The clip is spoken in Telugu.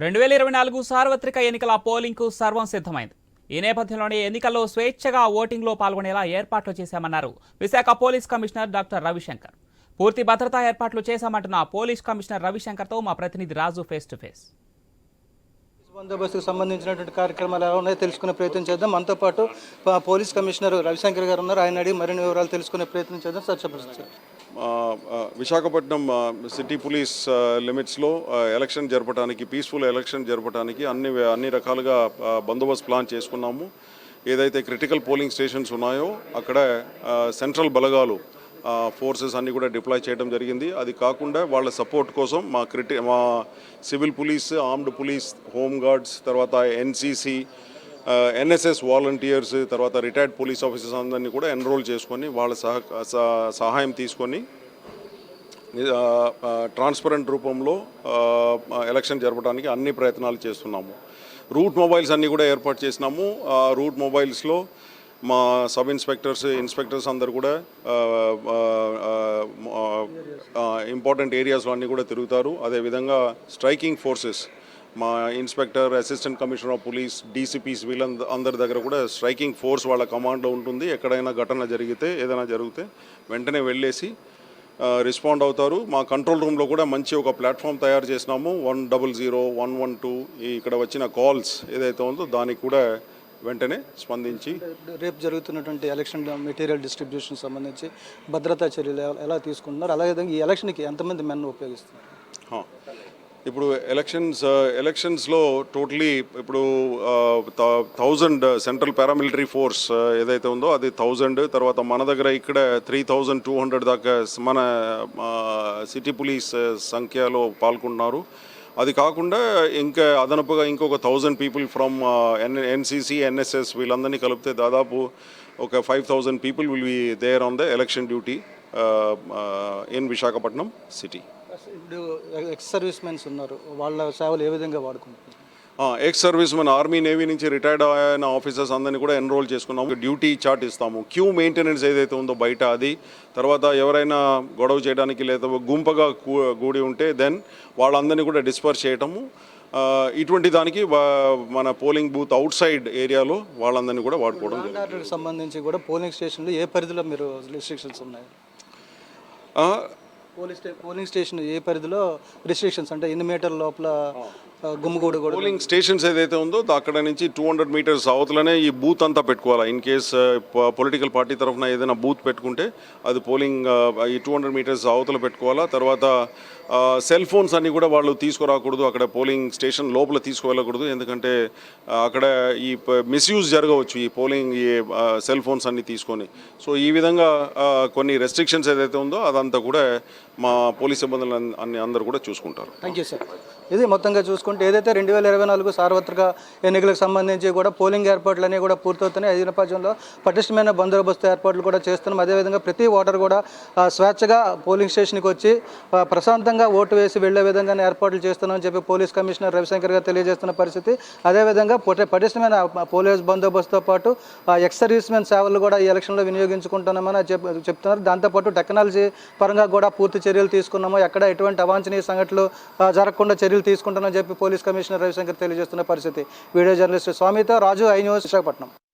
2024 సార్వత్రిక ఎన్నికల పోలింగ్కు సర్వం సిద్ధమైంది. ఈ నేపథ్యంలోనే ఎన్నికల్లో స్వేచ్ఛగా ఓటింగ్లో పాల్గొనేలా ఏర్పాట్లు చేశామన్నారు Visakha police commissioner doctor Ravishankar. పూర్తి భద్రతా ఏర్పాట్లు చేశామంటున్న పోలీస్ కమిషనర్ రవిశంకర్తో మా ప్రతినిధి రాజు ఫేస్ టు ఫేస్. బందోబస్తుకు సంబంధించినటువంటి కార్యక్రమాలు ఎలా ఉన్నాయో తెలుసుకునే ప్రయత్నం చేద్దాం. మనతో పాటు పోలీస్ కమిషనర్ రవిశంకర్ గారు ఉన్నారు. ఆయన అడిగి మరిన్ని వివరాలు తెలుసుకునే ప్రయత్నం చేద్దాం. సార్ చెప్పండి సార్. విశాఖపట్నం సిటీ పోలీస్ లిమిట్స్లో ఎలక్షన్ జరపడానికి, పీస్ఫుల్ ఎలక్షన్ జరపడానికి అన్ని రకాలుగా బందోబస్తు ప్లాన్ చేసుకున్నాము. ఏదైతే క్రిటికల్ పోలింగ్ స్టేషన్స్ ఉన్నాయో అక్కడ సెంట్రల్ బలగాలు ఫోర్సెస్ అన్నీ కూడా డిప్లాయ్ చేయడం జరిగింది. అది కాకుండా వాళ్ళ సపోర్ట్ కోసం మా civil police, armed police, home guards, తర్వాత ఎన్సీసీ, ఎన్ఎస్ఎస్ వాలంటీర్స్, తర్వాత రిటైర్డ్ పోలీస్ ఆఫీసర్స్ అందరినీ కూడా ఎన్రోల్ చేసుకొని వాళ్ళ సహాయం తీసుకొని ట్రాన్స్పరెంట్ రూపంలో ఎలక్షన్ జరపడానికి అన్ని ప్రయత్నాలు చేస్తున్నాము. రూట్ మొబైల్స్ అన్నీ కూడా ఏర్పాటు చేసినాము. రూట్ మొబైల్స్లో మా సబ్ ఇన్స్పెక్టర్స్ అందరు కూడా ఇంపార్టెంట్ ఏరియాస్లో అన్నీ కూడా తిరుగుతారు. అదేవిధంగా స్ట్రైకింగ్ ఫోర్సెస్, మా inspector, assistant commissioner of police, DCPs వీళ్ళందరి దగ్గర కూడా స్ట్రైకింగ్ ఫోర్స్ వాళ్ళ కమాండ్లో ఉంటుంది. ఎక్కడైనా ఘటన ఏదైనా జరిగితే వెంటనే వెళ్ళేసి రెస్పాండ్ అవుతారు. మా కంట్రోల్ రూమ్లో కూడా మంచి ఒక ప్లాట్ఫామ్ తయారు చేసినాము. 100, 112 ఇక్కడ వచ్చిన కాల్స్ ఏదైతే ఉందో దానికి కూడా వెంటనే స్పందించి రేపు జరుగుతున్నటువంటి ఎలక్షన్ మెటీరియల్ డిస్ట్రిబ్యూషన్ సంబంధించి భద్రతా చర్యలు ఎలా తీసుకుంటున్నారు, అలాగే ఈ ఎలక్షన్కి ఎంతమంది మెన్ ఉపయోగిస్తున్నారు? ఇప్పుడు ఎలక్షన్స్లో టోటలీ ఇప్పుడు 1000 సెంట్రల్ పారామిలిటరీ ఫోర్స్ ఏదైతే ఉందో అది 1000, తర్వాత మన దగ్గర ఇక్కడ 3200 దాకా మన సిటీ పోలీస్ సంఖ్యలో పాల్గొంటున్నారు. అది కాకుండా ఇంకా అదనపుగా ఇంకొక 1000 పీపుల్ ఫ్రమ్ ఎన్సీసీ, ఎన్ఎస్ఎస్ వీళ్ళందరినీ కలిపితే దాదాపు ఒక 5000 people will be there on the election duty in Visakhapatnam city. ఇప్పుడు ఎక్స్ సర్వీస్ మెన్స్ ఉన్నారు, వాళ్ళ సేవలు ఏ విధంగా వాడుకుంటున్నారు? Ex service men, army, navy నుంచి రిటైర్డ్ అయిన ఆఫీసర్స్ అందరినీ కూడా ఎన్రోల్ చేసుకున్నాము. డ్యూటీ చార్ట్ ఇస్తాము. క్యూ మెయింటెనెన్స్ ఏదైతే ఉందో బయట అది, తర్వాత ఎవరైనా గొడవ చేయడానికి లేదా గుంపుగా కూడి ఉంటే దెన్ వాళ్ళందరినీ కూడా డిస్పర్స్ చేయటము. ఇటువంటి దానికి మన పోలింగ్ బూత్ అవుట్ సైడ్ ఏరియాలో వాళ్ళందరినీ కూడా వాడుకోవడం. సంబంధించి కూడా పోలింగ్ స్టేషన్లో ఏ పరిధిలో మీరు రిస్ట్రిక్షన్స్ ఉన్నాయి? పోలింగ్ స్టేషన్ ఏ పరిధిలో రిస్ట్రిక్షన్స్ అంటే ఎన్ని మీటర్ల లోపల గుమ్మగూడ కూడా? పోలింగ్ స్టేషన్స్ ఏదైతే ఉందో అక్కడ నుంచి 200 మీటర్స్ అవతలనే ఈ బూత్ అంతా పెట్టుకోవాలి. ఇన్ కేస్ పొలిటికల్ పార్టీ తరఫున ఏదైనా బూత్ పెట్టుకుంటే అది పోలింగ్ ఈ 200 మీటర్స్ అవతల పెట్టుకోవాలా. తర్వాత సెల్ ఫోన్స్ అన్నీ కూడా వాళ్ళు తీసుకురాకూడదు, అక్కడ పోలింగ్ స్టేషన్ లోపల తీసుకువెళ్ళకూడదు. ఎందుకంటే అక్కడ ఈ మిస్యూజ్ జరగవచ్చు ఈ పోలింగ్ సెల్ ఫోన్స్ అన్నీ తీసుకొని. సో ఈ విధంగా కొన్ని రెస్ట్రిక్షన్స్ ఏదైతే ఉందో అదంతా కూడా మా పోలీస్ సిబ్బందులు అందరూ కూడా చూసుకుంటారు. Thank you sir. ఇది మొత్తంగా చూసుకుంటే ఏదైతే 2024 సార్వత్రిక ఎన్నికలకు సంబంధించి కూడా పోలింగ్ ఏర్పాట్లు అనేవి కూడా పూర్తవుతున్నాయి. ఈ నేపథ్యంలో పటిష్టమైన బందోబస్తు ఏర్పాట్లు కూడా చేస్తున్నాం. అదేవిధంగా ప్రతి ఓటర్ కూడా స్వేచ్ఛగా పోలింగ్ స్టేషన్కి వచ్చి ప్రశాంతంగా ఓటు వేసి వెళ్లే విధంగానే ఏర్పాట్లు చేస్తున్నామని చెప్పి పోలీస్ కమిషనర్ రవిశంకర్ గారు తెలియజేస్తున్న పరిస్థితి. అదేవిధంగా పటిష్టమైన పోలీస్ బందోబస్తుతో పాటు ఎక్స్ సర్వీస్ మెన్ సేవలు కూడా ఈ ఎలక్షన్లో వినియోగించుకుంటున్నామని చెప్తున్నారు. దాంతోపాటు టెక్నాలజీ పరంగా కూడా పూర్తి చర్యలు తీసుకున్నాము. ఎక్కడ ఎటువంటి అవాంఛనీయ సంఘటనలు జరగకుండా చర్యలు తీసుకుంటానని చెప్పి పోలీస్ కమిషనర్ రవిశంకర్ తెలియజేస్తున్న పరిస్థితి. వీడియో జర్నలిస్ట్ స్వామితో రాజు, ఐ న్యూస్, విశాఖపట్నం.